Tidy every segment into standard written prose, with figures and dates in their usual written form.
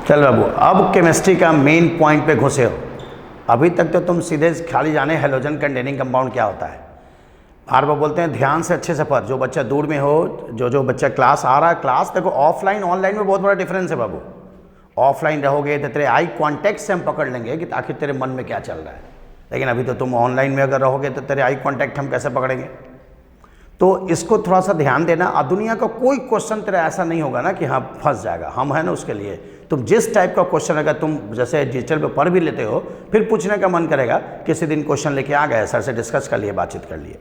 चल बाबू, अब केमिस्ट्री का मेन पॉइंट पे घुसे हो। अभी तक तो तुम सीधे खाली जाने हेलोजन कंटेनिंग कंपाउंड क्या होता है। बार बार बोलते हैं ध्यान से अच्छे से पढ़। जो बच्चा दूर में हो, जो बच्चा क्लास आ रहा है, क्लास देखो ऑफलाइन ऑनलाइन में बहुत बड़ा डिफरेंस है बाबू। ऑफलाइन रहोगे तो तेरे आई कॉन्टैक्ट से हम पकड़ लेंगे कि आखिर तेरे मन में क्या चल रहा है, लेकिन अभी तो तुम ऑनलाइन में अगर रहोगे तो तेरे आई कॉन्टैक्ट हम कैसे पकड़ेंगे। तो इसको थोड़ा सा ध्यान देना। और दुनिया का कोई क्वेश्चन तेरा ऐसा नहीं होगा ना कि हाँ फंस जाएगा, हम है ना उसके लिए। तुम जिस टाइप का क्वेश्चन अगर तुम जैसे डिजिटल पे पढ़ भी लेते हो, फिर पूछने का मन करेगा, किसी दिन क्वेश्चन लेके आ गए, सर से डिस्कस कर लिए, बातचीत कर लिए।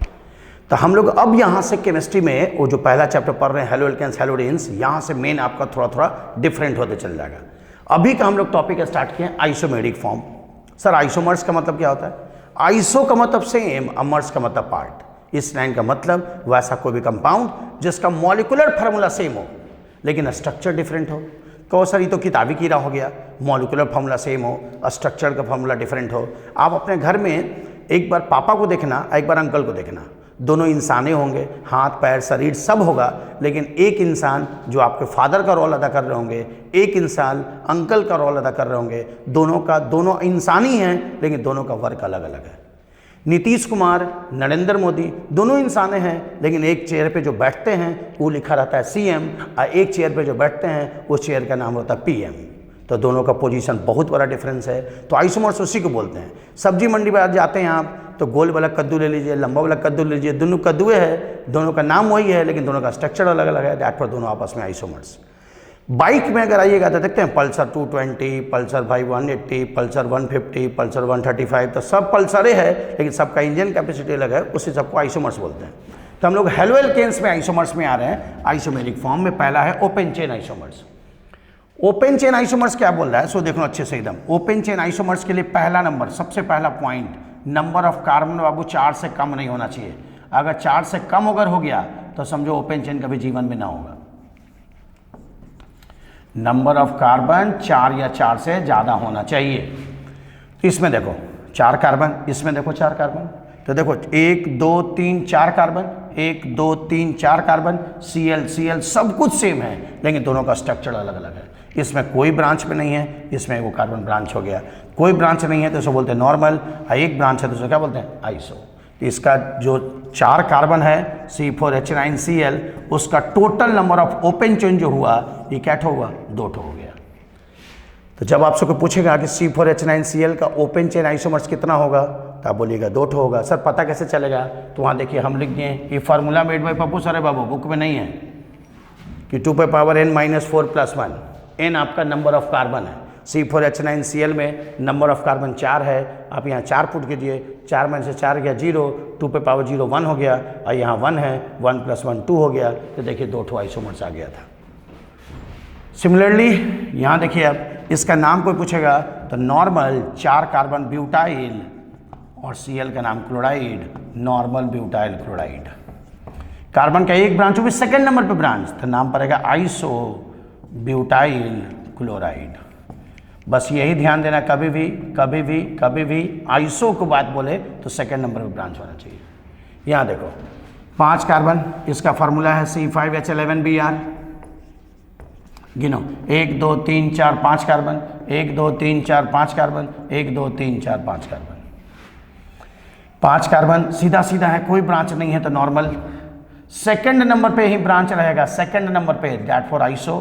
तो हम लोग अब यहाँ से केमिस्ट्री में वो जो पहला चैप्टर पढ़ रहे हैं हेलो एल्केन्स हेलोडीन्स, यहाँ से मेन आपका थोड़ा थोड़ा डिफरेंट होते चल जाएगा। अभी का हम लोग टॉपिक स्टार्ट किए आइसोमेरिक फॉर्म। सर आइसोमर्स का मतलब क्या होता है? आइसो का मतलब सेम, अमर्स का मतलब पार्ट। इस लाइन का मतलब वैसा कोई भी कंपाउंड जिसका मॉलिक्यूलर फार्मूला सेम हो लेकिन स्ट्रक्चर डिफरेंट हो। कहो सर ये तो किताबी कीड़ा हो गया, मॉलिक्यूलर फार्मूला सेम हो, स्ट्रक्चर का फार्मूला डिफरेंट हो। आप अपने घर में एक बार पापा को देखना, एक बार अंकल को देखना, दोनों इंसाने होंगे, हाथ पैर शरीर सब होगा, लेकिन एक इंसान जो आपके फादर का रोल अदा कर रहे होंगे, एक इंसान अंकल का रोल अदा कर रहे होंगे। दोनों इंसान ही हैं लेकिन दोनों का वर्क अलग अलग है। नीतीश कुमार, नरेंद्र मोदी दोनों इंसान हैं, लेकिन एक चेयर पे जो बैठते हैं वो लिखा रहता है सीएम, और एक चेयर पे जो बैठते हैं उस चेयर का नाम होता है पीएम। तो दोनों का पोजीशन बहुत बड़ा डिफरेंस है। तो आइसोमर्स उसी को बोलते हैं। सब्जी मंडी पर जाते हैं आप तो गोल वाला कद्दू ले लीजिए, लंबा वाला कद्दू ले लीजिए, दोनों कद्दूए है, दोनों का नाम वही है लेकिन दोनों का स्ट्रक्चर अलग अलग है। दैट पर दोनों आपस में आइसोमर्स। बाइक में अगर आइएगा तो देखते हैं पल्सर 220, पल्सर 180, पल्सर 150, पल्सर 135, तो सब पल्सरे है लेकिन सबका इंजन कैपेसिटी अलग है, उसी सबको आइसोमर्स बोलते हैं। तो हम लोग हेलो एल्केन्स में आइसोमर्स में आ रहे हैं। आइसोमेरिक फॉर्म में पहला है open chain isomers. Open chain isomers क्या बोल रहा है, सो देखो अच्छे से एकदम। ओपन चेन आइसोमर्स के लिए पहला नंबर, सबसे पहला पॉइंट, नंबर ऑफ कार्बन बाबू 4 से कम नहीं होना चाहिए। अगर 4 से कम अगर हो गया तो समझो ओपन चेन कभी जीवन में ना होगा। नंबर ऑफ कार्बन 4 या 4 से ज़्यादा होना चाहिए। तो इसमें देखो 4 कार्बन, इसमें देखो 4 कार्बन, तो देखो 1 2 3 4 कार्बन, 1 2 3 4 कार्बन, Cl सब कुछ सेम है लेकिन दोनों का स्ट्रक्चर अलग अलग है। इसमें कोई ब्रांच में नहीं है, इसमें वो कार्बन ब्रांच हो गया। कोई ब्रांच नहीं है तो उसे बोलते हैं नॉर्मल, और एक ब्रांच है तो उसे क्या बोलते हैं आइसो। इसका जो 4 कार्बन है C4H9Cl, उसका total number of open chain जो हुआ ये क्या हुआ, 2 हो गया। तो जब आपसे कोई पूछेगा कि C4H9Cl का ओपन चेन आइसोमर्स कितना होगा तो आप बोलिएगा 2 होगा। सर पता कैसे चलेगा? तो वहाँ देखिए हम लिख दिए, ये formula made by Pappu sir है बाबू, बुक में नहीं है, कि 2 पे पावर n-4+1, n आपका नंबर ऑफ कार्बन है। C4H9Cl में नंबर ऑफ कार्बन 4 है, आप यहाँ 4 पुट कीजिए, 4 में से 4 गया 0, 2 पे पावर 0 1 हो गया, और यहाँ 1 है, 1 + 1 2 हो गया। तो देखिए 2 आइसोमर्स आ गया था। सिमिलरली यहाँ देखिए अब इसका नाम कोई पूछेगा तो नॉर्मल 4 कार्बन ब्यूटाइल और Cl का नाम chloride, normal butyl chloride. Carbon का एक ब्रांच होगी सेकेंड नंबर पे ब्रांच, तो नाम पड़ेगा आइसो ब्यूटाइल क्लोराइड। बस यही ध्यान देना, कभी भी आइसो को बात बोले तो सेकेंड नंबर पे ब्रांच होना चाहिए। यहाँ देखो 5 कार्बन, इसका फार्मूला है C5H11Br। गिनो 1 2 3 4 5 कार्बन, 1 2 3 4 5 कार्बन, 1 2 3 4 5 कार्बन, 5 कार्बन सीधा सीधा है, कोई ब्रांच नहीं है तो नॉर्मल। सेकंड नंबर पे ही ब्रांच रहेगा, सेकंड नंबर पे, दैट फॉर आइसो।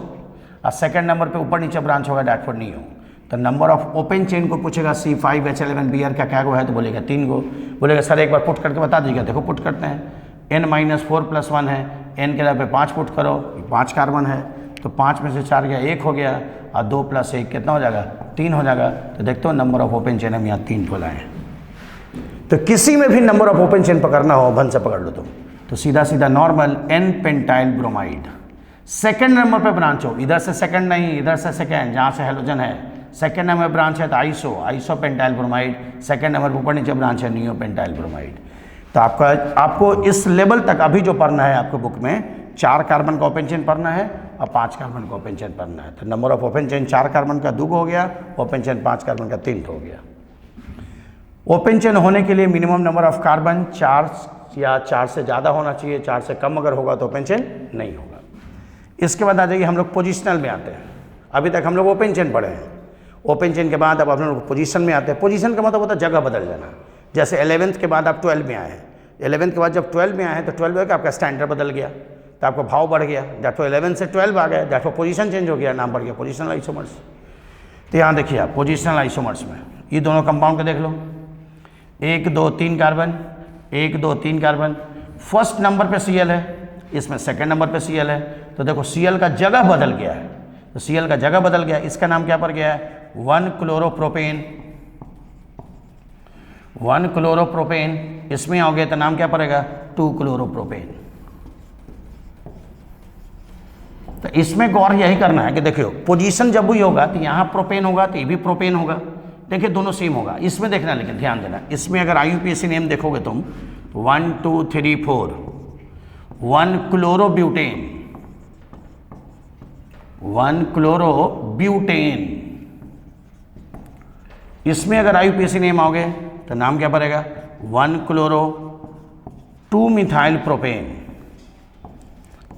और सेकंड नंबर पे ऊपर नीचे ब्रांच होगा, दैट फॉर नियो। तो नंबर ऑफ ओपन चेन को पूछेगा C5H11Br का क्या गो है तो बोलेगा 3 गो। बोलेगा सर एक बार पुट करके बता दीजिएगा, देखो पुट करते हैं, n-4+1 है, n के जगह पे 5 पुट करो, 5 कार्बन है, तो 5 में से 4 गया 1 हो गया, और 2 + 1 कितना हो जाएगा, 3 हो जाएगा। तो देखते हो नंबर ऑफ ओपन चेन हम यहाँ 3 को लाए। तो किसी में भी नंबर ऑफ ओपन चेन पकड़ना हो भन से पकड़ लो तुम, तो सीधा सीधा नॉर्मल n-पेंटाइल ब्रोमाइड। सेकेंड नंबर पे ब्रांच हो, इधर से सेकंड नहीं, इधर से सेकंड, जहाँ से हेलोजन है, सेकंड नंबर ब्रांच है तो iso pentyl bromide. Second number ऊपर नीचे ब्रांच है नियो पेंटाइल ब्रोमाइड। तो आपको इस लेवल तक अभी जो पढ़ना है आपको बुक में, 4 कार्बन का ओपन चेन पढ़ना है और 5 कार्बन का ओपन चेन पढ़ना है। तो number of open chain 4 carbon का 2 हो गया, ओपन चेन 5 कार्बन का 3 हो गया। ओपन चेन होने के लिए मिनिमम नंबर ऑफ कार्बन 4 या 4 से ज़्यादा होना चाहिए, 4 से कम अगर होगा तो ओपन चेन नहीं होगा। इसके बाद आ जाइए हम लोग पोजिशनल में आते हैं। अभी तक हम लोग ओपन चेन पढ़े हैं। ओपन चेन के बाद अब हम लोग पोजीशन में आते हैं। पोजीशन का मतलब होता है जगह बदल जाना। जैसे 11th के बाद आप 12 में आए हैं, 11th के बाद जब 12 में आए हैं तो 12 का आपका स्टैंडर्ड बदल गया, तो आपका भाव बढ़ गया। दैट वो 11 से 12 आ गया, दैट वो पोजीशन चेंज हो गया, नाम बढ़ गया पोजीशनल आइसोमर्स। तो यहाँ देखिए आप पोजीशनल आइसोमर्स में ये दोनों कंपाउंड को देख लो, 1 2 3 कार्बन, 1 2 3 कार्बन। फर्स्ट नंबर पे Cl है, इसमें सेकंड नंबर पे Cl है। तो देखो Cl का जगह बदल गया है, तो Cl का जगह बदल गया, इसका नाम क्या पड़ गया है? 1 क्लोरोप्रोपेन। 1 क्लोरोप्रोपेन, इसमें आओगे तो नाम क्या पड़ेगा? 2 क्लोरोप्रोपेन। तो इसमें गौर यही करना है कि देखियो पोजीशन जब भी होगा तो यहाँ प्रोपेन होगा तो ये भी प्रोपेन होगा। देखिए दोनों सेम होगा। इसमें देखना, लेकिन ध्यान देना, इसमें अगर IUPAC नेम देखोगे तुम 1 2 3 4 1 क्लोरोब्यूटेन, 1 क्लोरोब्यूटेन। इसमें अगर IUPAC नेम आओगे तो नाम क्या पड़ेगा? 1 क्लोरो 2 मिथाइल प्रोपेन।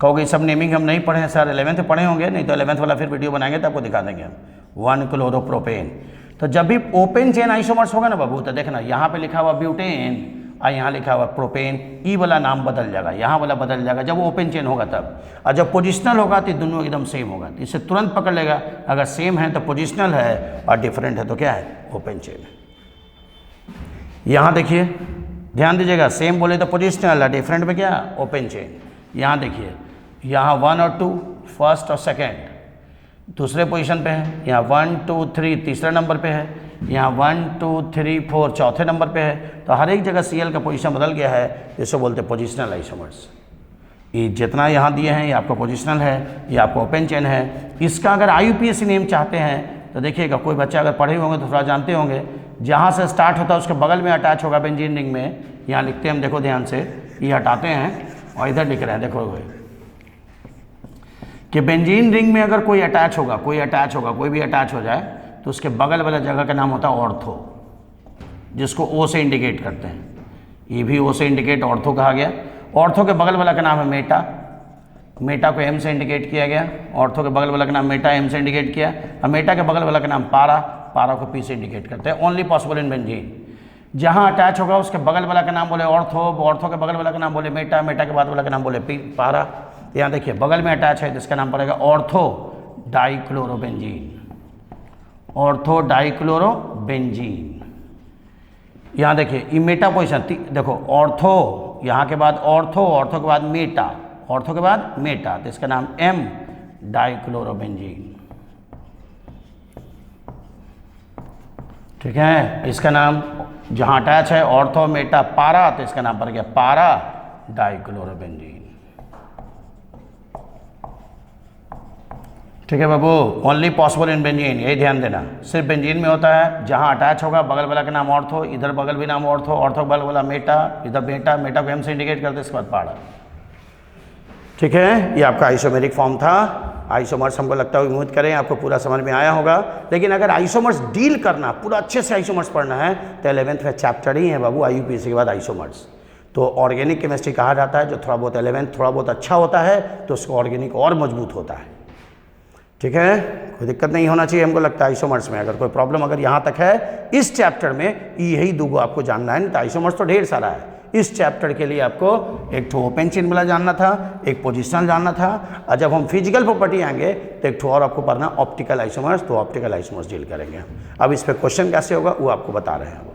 कहोगे सब नेमिंग हम नहीं पढ़े हैं सर, 11th में पढ़े होंगे, नहीं तो 11th वाला फिर वीडियो बनाएंगे तो आपको दिखा देंगे हम। 1 क्लोरोप्रोपेन। तो जब भी ओपन चेन आइसोमर्स होगा ना बाबू, तो देखना यहाँ पे लिखा हुआ ब्यूटेन और यहाँ लिखा हुआ प्रोपेन, ई वाला नाम बदल जाएगा, यहाँ वाला बदल जाएगा जब वो ओपन चेन होगा तब। और जब पोजिशनल होगा तो दोनों एकदम सेम होगा, तो इसे तुरंत पकड़ लेगा। अगर सेम है तो पोजिशनल है और डिफरेंट है तो क्या है? ओपन चेन है। यहाँ देखिए ध्यान दीजिएगा, सेम बोले तो पोजिशनल है, डिफरेंट में क्या? Open chain. यहाँ देखिए, यहाँ 1 और 2 फर्स्ट और सेकंड दूसरे पोजीशन पे है, यहाँ 1 2 3 तीसरे नंबर पे है, यहाँ 1 2 3 4 चौथे नंबर पे है। तो हर एक जगह Cl का पोजीशन बदल गया है, जिसको बोलते हैं पोजिशनल आइसोमर्स। ये जितना यहाँ दिए हैं ये आपका पोजिशनल है, ये आपका ओपन चेन है। इसका अगर IUPAC नेम चाहते हैं तो देखिएगा, कोई बच्चा अगर पढ़े होंगे तो थोड़ा जानते होंगे, जहाँ से स्टार्ट होता है उसके बगल में अटैच होगा बेंजीन रिंग में। यहाँ लिखते हैं हम, देखो ध्यान से, ये हटाते हैं और इधर लिख रहे हैं, देखो कि बेंजीन रिंग में अगर कोई अटैच होगा, कोई भी अटैच हो जाए तो उसके बगल वाला जगह का नाम होता है ऑर्थो, जिसको O से इंडिकेट करते हैं। ये भी O से इंडिकेट ऑर्थो कहा गया। ऑर्थो के बगल वाला का नाम है मेटा, मेटा को M से इंडिकेट किया गया। ऑर्थो के बगल वाला का नाम मेटा, M से इंडिकेट किया। और मेटा के बगल वाला का नाम पारा, पारा को P से इंडिकेट करते हैं। Only possible in benzene. जहाँ अटैच होगा उसके बगल वाला का नाम बोले ऑर्थो, ऑर्थो के बगल वाला का नाम बोले मेटा, मेटा के बाद वाला का नाम बोले पारा। यहाँ देखिए बगल में अटैच है जिसका नाम पड़ेगा ऑर्थो डाइक्लोरोबेंजीन, ऑर्थो डाइक्लोरोबेंजीन। यहाँ देखिए ये मेटा पोजिशन, देखो ऑर्थो, यहाँ के बाद ऑर्थो, ऑर्थो के बाद मेटा, ऑर्थो के बाद मेटा, तो इसका नाम M डाइक्लोरोबेंजीन। ठीक है, इसका नाम जहाँ अटैच है ऑर्थो मेटा पारा, तो इसका नाम पड़ गया पारा डाइक्लोरोबेंजीन। ठीक है बाबू, ओनली पॉसिबल इन बेंजीन, यही ध्यान देना। सिर्फ बेंजीन में होता है, जहाँ अटैच होगा बगल वाला का नाम ऑर्थो, इधर बगल भी नाम ऑर्थो, ऑर्थो बगल वाला मेटा, इधर मेटा, मेटा को M से इंडिकेट करते, इसके बाद पारा। ठीक है, ये आपका आइसोमेरिक फॉर्म था। आइसोमर्स हमको लगता है, उम्मीद करें आपको पूरा समझ में आया होगा। लेकिन अगर आइसोमर्स डील करना, पूरा अच्छे से आइसोमर्स पढ़ना है तो 11th में चैप्टर ही है बाबू IUPAC के बाद आइसोमर्स। तो ऑर्गेनिक केमिस्ट्री कहा जाता है, जो थोड़ा बहुत 11th थोड़ा बहुत अच्छा होता है तो उसको ऑर्गेनिक और मजबूत होता है। ठीक है, कोई दिक्कत नहीं होना चाहिए हमको लगता है आइसोमर्स में। अगर कोई प्रॉब्लम अगर यहाँ तक है इस चैप्टर में, यही दो आपको जानना है, नहीं तो आइसोमर्स तो ढेर सारा है। इस चैप्टर के लिए आपको एक ठो ओपन चेन वाला जानना था, एक पोजिशनल जानना था, और जब हम फिजिकल प्रॉपर्टी आएंगे तो एक ठो और आपको पढ़ना ऑप्टिकल आइसोमर्स, तो ऑप्टिकल आइसोमर्स डील करेंगे। अब इस पर क्वेश्चन कैसे होगा वो आपको बता रहे हैं।